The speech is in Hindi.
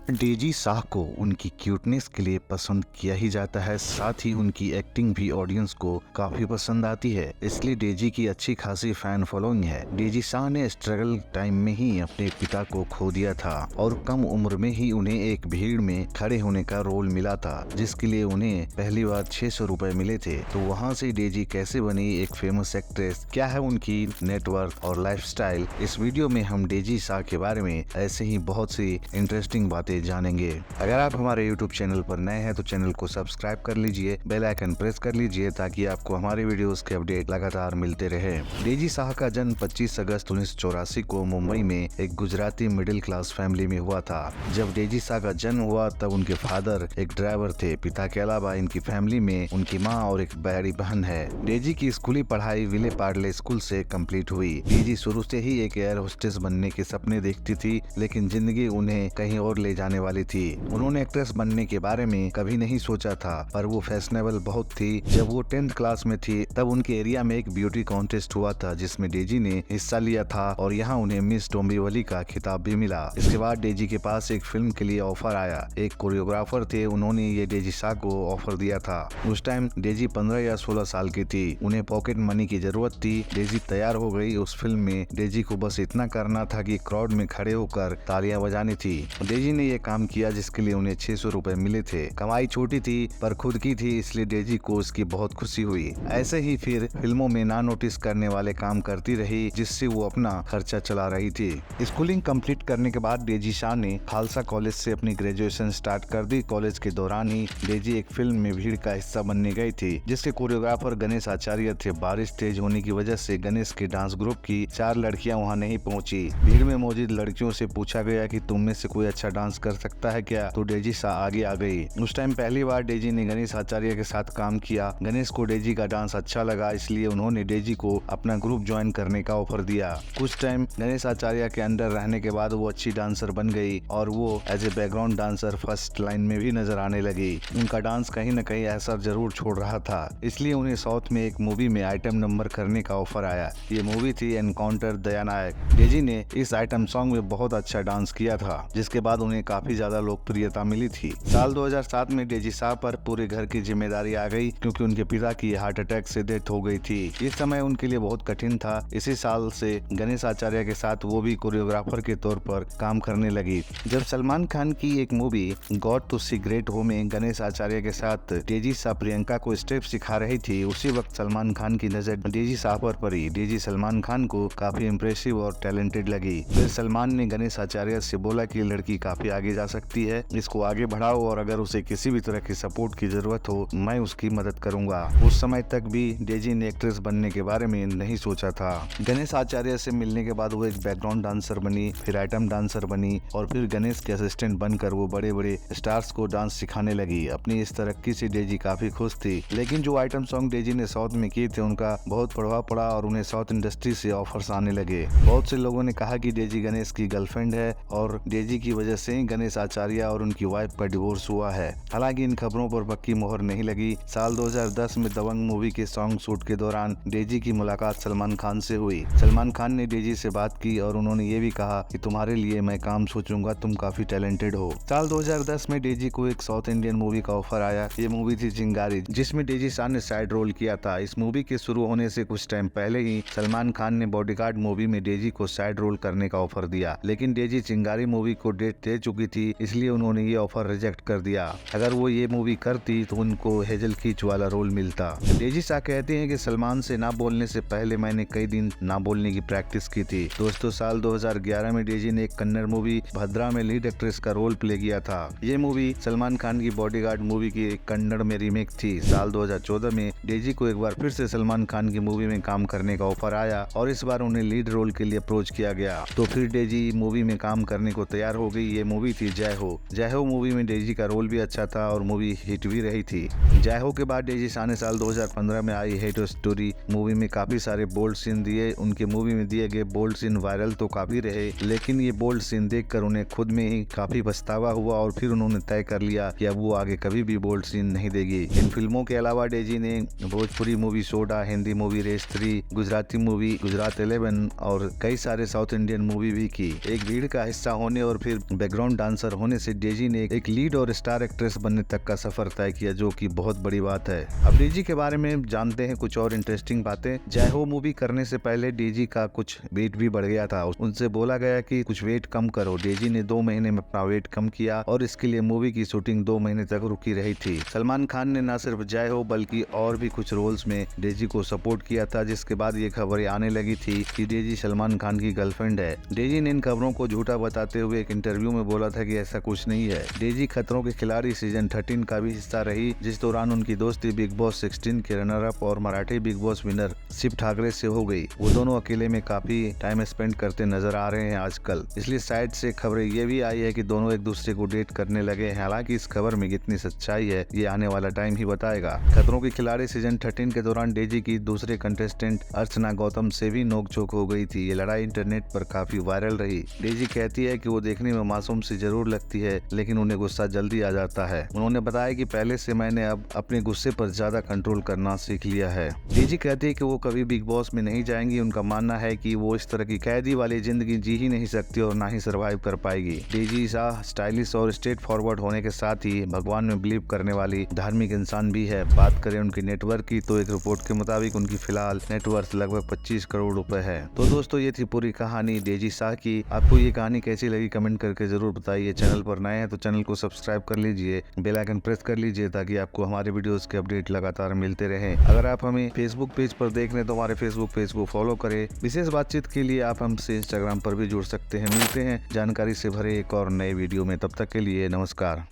डेजी शाह को उनकी क्यूटनेस के लिए पसंद किया ही जाता है, साथ ही उनकी एक्टिंग भी ऑडियंस को काफी पसंद आती है। इसलिए डेजी की अच्छी खासी फैन फॉलोइंग है। डेजी शाह ने स्ट्रगल टाइम में ही अपने पिता को खो दिया था और कम उम्र में ही उन्हें एक भीड़ में खड़े होने का रोल मिला था, जिसके लिए उन्हें पहली बार 600 रुपए मिले थे। तो वहाँ से डेजी कैसे बनी एक फेमस एक्ट्रेस, क्या है उनकी नेटवर्क और लाइफस्टाइल, इस वीडियो में हम डेजी शाह के बारे में ऐसे ही बहुत सी इंटरेस्टिंग बातें जानेंगे। अगर आप हमारे YouTube चैनल पर नए हैं तो चैनल को सब्सक्राइब कर लीजिए, बेल आइकन प्रेस कर लीजिए ताकि आपको हमारे वीडियोस के अपडेट लगातार मिलते रहे। डेजी शाह का जन्म 25 अगस्त 1984 को मुंबई में एक गुजराती मिडिल क्लास फैमिली में हुआ था। जब डेजी शाह का जन्म हुआ तब उनके फादर एक ड्राइवर थे। पिता के अलावा इनकी फैमिली में उनकी माँ और एक बड़ी बहन है। डेजी की स्कूली पढ़ाई विले पार्ले स्कूल से कंप्लीट हुई। डेजी शुरू से ही एक एयर होस्टेस बनने के सपने देखती थी, लेकिन जिंदगी उन्हें कहीं और ले जाने वाली थी। उन्होंने एक्ट्रेस बनने के बारे में कभी नहीं सोचा था, पर वो फैशनेबल बहुत थी। जब वो 10th क्लास में थी तब उनके एरिया में एक ब्यूटी कॉन्टेस्ट हुआ था, जिसमें डेजी ने हिस्सा लिया था और यहाँ उन्हें मिस डोंबिवली का खिताब भी मिला। इसके बाद डेजी के पास एक फिल्म के लिए ऑफर आया। एक कोरियोग्राफर थे, उन्होंने ये डेजी शाह को ऑफर दिया था। उस टाइम डेजी 15 या 16 साल की थी। उन्हें पॉकेट मनी की जरूरत थी। डेजी तैयार हो गई। उस फिल्म में डेजी को बस इतना करना था कि क्राउड में खड़े होकर तालियां बजानी थी। डेजी ने ये काम किया जिसके लिए उन्हें 600 रुपए मिले थे। कमाई छोटी थी पर खुद की थी, इसलिए डेजी को इसकी बहुत खुशी हुई। ऐसे ही फिर फिल्मों में ना नोटिस करने वाले काम करती रही, जिससे वो अपना खर्चा चला रही थी। स्कूलिंग कंप्लीट करने के बाद डेजी शाह ने खालसा कॉलेज से अपनी ग्रेजुएशन स्टार्ट कर दी। कॉलेज के दौरान ही डेजी एक फिल्म में भीड़ का हिस्सा बनने गई थी, जिसके कोरियोग्राफर गणेश आचार्य थे। बारिश तेज होने की वजह से गणेश के डांस ग्रुप की 4 लड़कियां वहां नहीं पहुंची। भीड़ में मौजूद लड़कियों से पूछा गया कि तुम में से कोई अच्छा डांस कर सकता है क्या, तो डेजी शाह आगे आ गई। उस टाइम पहली बार डेजी ने गणेश आचार्य के साथ काम किया। गणेश को डेजी का डांस अच्छा लगा, इसलिए उन्होंने डेजी को अपना ग्रुप ज्वाइन करने का ऑफर दिया। कुछ टाइम गणेश आचार्य के अंडर रहने के बाद वो अच्छी डांसर बन गई और वो as a background dancer first line में भी नजर आने लगी। उनका डांस कहीं न कहीं असर जरूर छोड़ रहा था, इसलिए उन्हें साउथ में एक मूवी में आइटम नंबर करने का ऑफर आया। ये मूवी थी एनकाउंटर दया नायक। डेजी ने इस आइटम सॉन्ग में बहुत अच्छा डांस किया था, जिसके बाद उन्हें काफी ज्यादा लोकप्रियता मिली थी। साल 2007 में डेजी शाह पर पूरे घर की जिम्मेदारी आ गई, क्योंकि उनके पिता की हार्ट अटैक से डेथ हो गई थी। इस समय उनके लिए बहुत कठिन था। इसी साल से गणेश आचार्य के साथ वो भी कोरियोग्राफर के तौर पर काम करने लगी। जब सलमान खान की एक movie God Tussi great Ho में गणेश आचार्य के साथ डेजी शाह प्रियंका को स्टेप सिखा रही थी, उसी वक्त सलमान खान की नजर डेजी शाह पर पड़ी। डेजी सलमान खान को काफी इम्प्रेसिव और टैलेंटेड लगी। फिर सलमान ने गणेश आचार्य से बोला कि लड़की काफी आगे जा सकती है, इसको आगे बढ़ाओ और अगर उसे किसी भी तरह की सपोर्ट की जरूरत हो मैं उसकी मदद करूंगा। उस समय तक भी डेजी ने एक्ट्रेस बनने के बारे में नहीं सोचा था। गणेश आचार्य से मिलने के बाद वो एक बैकग्राउंड डांसर बनी, फिर आइटम डांसर बनी और फिर गणेश के असिस्टेंट बनकर वो बड़े बड़े स्टार्स को डांस सिखाने लगी। अपनी इस तरक्की से डेजी काफी खुश थी, लेकिन जो आइटम सॉन्ग डेजी ने साउथ में किए थे उनका बहुत प्रभाव पड़ा और उन्हें साउथ इंडस्ट्री से ऑफर्स आने लगे। बहुत से लोगों ने कहा कि डेजी गणेश की गर्लफ्रेंड है और डेजी की वजह से ही गणेश आचार्य और उनकी वाइफ का डिवोर्स हुआ है। हालांकि इन खबरों पर पक्की मोहर नहीं लगी। साल 2010 में दबंग मूवी के सॉन्ग शूट के दौरान डेजी की मुलाकात सलमान खान से हुई। सलमान खान ने डेजी से बात की और उन्होंने ये भी कहा कि तुम्हारे लिए मैं काम सोचूंगा, तुम काफी टैलेंटेड हो। साल 2010 में डेजी को एक साउथ इंडियन मूवी का ऑफर आया। ये मूवी थी चिंगारी, जिसमें डेजी शाह ने साइड रोल किया था। इस मूवी के शुरू होने से कुछ टाइम पहले ही सलमान खान ने बॉडीगार्ड मूवी में डेजी को साइड रोल करने का ऑफर दिया, लेकिन डेजी चिंगारी मूवी को डेट दे चुकी थी, इसलिए उन्होंने ये ऑफर रिजेक्ट कर दिया। अगर वो ये मूवी करती तो उनको हेजल कीच वाला रोल मिलता। डेजी शाह कहते हैं कि सलमान से ना बोलने से पहले मैंने कई दिन ना बोलने की प्रैक्टिस की थी। दोस्तों, साल 2011 में डेजी ने एक कन्नड़ मूवी भद्रा में लीड एक्ट्रेस का रोल प्ले किया था। ये मूवी सलमान खान की बॉडीगार्ड मूवी की कन्नड़ में रीमेक थी। साल 2014 में डेजी को एक बार फिर से सलमान खान की मूवी में काम करने का ऑफर आया और इस बार उन्हें लीड रोल के लिए अप्रोच किया गया, तो फिर डेजी मूवी में काम करने को तैयार हो गई। ये मूवी थी जय हो। जय हो मूवी में डेजी का रोल भी अच्छा था और मूवी हिट भी रही थी। जय हो के बाद डेजी शाह ने साल 2015 में आई हेट स्टोरी मूवी में काफी सारे बोल्ड सीन दिए। उनके मूवी में दिए गए बोल्ड सीन वायरल तो काफी रहे, लेकिन ये बोल्ड सीन देखकर उन्हें खुद में ही काफी पछतावा हुआ और फिर उन्होंने तय कर लिया कि अब वो आगे कभी भी बोल्ड सीन नहीं देगी। इन फिल्मों के अलावा डेजी ने Bhojpuri movie Soda, Hindi movie Race 3, Gujarati movie Gujarat 11 और कई सारे साउथ इंडियन मूवी भी की। एक भीड़ का हिस्सा होने और फिर बैकग्राउंड डांसर होने से डेजी ने एक लीड और स्टार एक्ट्रेस बनने तक का सफर तय किया, जो कि बहुत बड़ी बात है। अब डेजी के बारे में जानते हैं कुछ और इंटरेस्टिंग बातें। जय हो मूवी करने से पहले डेजी का कुछ वेट भी बढ़ गया था। उनसे बोला गया कि कुछ वेट कम करो। डेजी ने 2 महीने में अपना वेट कम किया और इसके लिए मूवी की शूटिंग 2 महीने तक रुकी रही थी। सलमान खान ने न सिर्फ जय हो बल्कि और भी कुछ रोल्स में डेजी को सपोर्ट किया था, जिसके बाद ये खबरें आने लगी थी कि डेजी सलमान खान की गर्लफ्रेंड है। डेजी ने इन खबरों को झूठा बताते हुए एक इंटरव्यू में बोला था कि ऐसा कुछ नहीं है। डेजी खतरों के खिलाड़ी सीजन 13 का भी हिस्सा रही, जिस दौरान उनकी दोस्ती बिग बॉस 16 के रनर अप और Marathi Bigg Boss winner Shiv Thackeray से हो गई। वो दोनों अकेले में काफी टाइम स्पेंड करते नजर आ रहे हैं आजकल, इसलिए साइड से खबरें ये भी आई है कि दोनों एक दूसरे को डेट करने लगे हैं। हालांकि इस खबर में कितनी सच्चाई है ये आने वाला टाइम ही बताएगा। खतरों के खिलाड़ी सीजन 13 के दौरान डेजी की दूसरे कंटेस्टेंट अर्चना गौतम से भी नोकझोंक हो गई थी। ये लड़ाई इंटरनेट पर काफी वायरल रही। डेजी कहती है कि वो देखने में मासूम सी जरूर लगती है, लेकिन उन्हें गुस्सा जल्दी आ जाता है। उन्होंने बताया कि पहले से मैंने अब अपने गुस्से पर ज्यादा कंट्रोल करना सीख लिया है। डेजी कहती है कि वो कभी बिग बॉस में नहीं जाएंगी। उनका मानना है कि वो इस तरह की कैदी वाली जिंदगी जी ही नहीं सकती और ना ही सरवाइव कर पाएगी। डेजी शाह स्टाइलिश और स्ट्रेट फॉरवर्ड होने के साथ ही भगवान में बिलीव करने वाली धार्मिक इंसान भी है। बात करें उनकी नेटवर्क की तो एक रिपोर्ट के मुताबिक उनकी फिलहाल नेटवर्थ लगभग 25 करोड़ रुपए है। तो दोस्तों ये थी पूरी कहानी डेजी शाह की। आपको ये कहानी कैसी लगी कमेंट करके जरूर बताइए। चैनल पर नए हैं तो चैनल को सब्सक्राइब कर लीजिए, बेल आइकन प्रेस कर लीजिए ताकि आपको हमारे वीडियोस के अपडेट लगातार मिलते रहे। अगर आप हमें फेसबुक पेज पर देख रहे हैं तो हमारे फेसबुक पेज को फॉलो करें। विशेष बातचीत के लिए आप हमसे इंस्टाग्राम पर भी जुड़ सकते हैं। मिलते हैं जानकारी से भरे एक और नए वीडियो में, तब तक के लिए नमस्कार।